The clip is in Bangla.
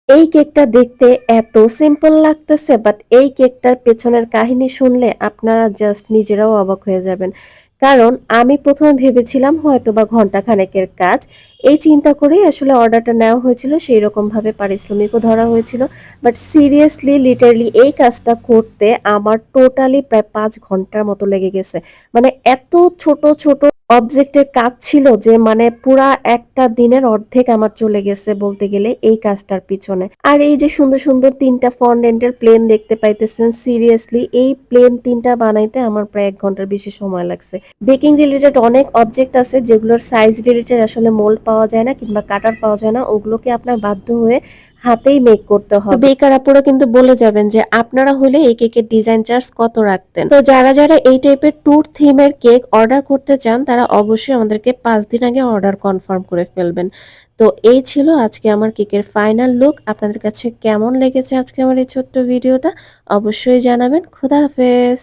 এই কেকটা দেখতে এত সিম্পল লাগতেছে, বাট এই কেকটার পেছনের কাহিনী শুনলে আপনারা জাস্ট নিজেরাও অবাক হয়ে যাবেন। কারণ আমি ১ম এ ভেবেছিলাম হয়তোবা ঘন্টা খানেকের কাজ। এই চিন্তা করেই আসলে অর্ডারটা নেওয়া হয়েছিল। সেইরকমভাবে পারিশ্রমিকও ধরা হয়েছিল। বাট সিরিয়াসলি লিটারালি এই কাজটা করতে আমার টোটালি প্রায় ৫ ঘন্টার মতো লেগে গেছে। মানে এত ছোট, ছোট অবজেক্টের কাজ ছিল যে মানে পুরা একটা দিনের অর্ধেক আমার চলে গেছে বলতে গেলে এই কাজটার পিছনে। আর এই যে সুন্দর, সুন্দর ৩ টা ফন্ডেন্টের প্লেন দেখতে পাইতেছেন, সিরিয়াসলি এই প্লেন ৩ টা বানাইতে আমার প্রায় ১ ঘন্টার বেশি সময় লাগছে। বেকিং রিলেটেড অনেক অবজেক্ট আছে যেগুলোর সাইজ রিলেটেড আসলে মোল্ড পাওয়া যায় না কিংবা কাটার পাওয়া যায় না। ওগুলোকে আপনার বাধ্য হয়ে হাতেই মেক করতে হবে। বেকার আপুরা কিন্তু বলে যাবেন যে আপনারা হইলে এই কেকের ডিজাইন চার্জ কত রাখতেন। তো যারা, যারা এই টাইপের ট্যুর থিমের কেক অর্ডার করতে চান তারা অবশ্যই আমাদেরকে ৫ দিন আগে অর্ডার কনফার্ম করে ফেলবেন। তো এই ছিল আজকে আমার কেকের ফাইনাল লুক। আপনাদের কাছে কেমন লেগেছে আজকে আমার এই ছোট্ট ভিডিওটা অবশ্যই জানাবেন। খোদা হাফেজ।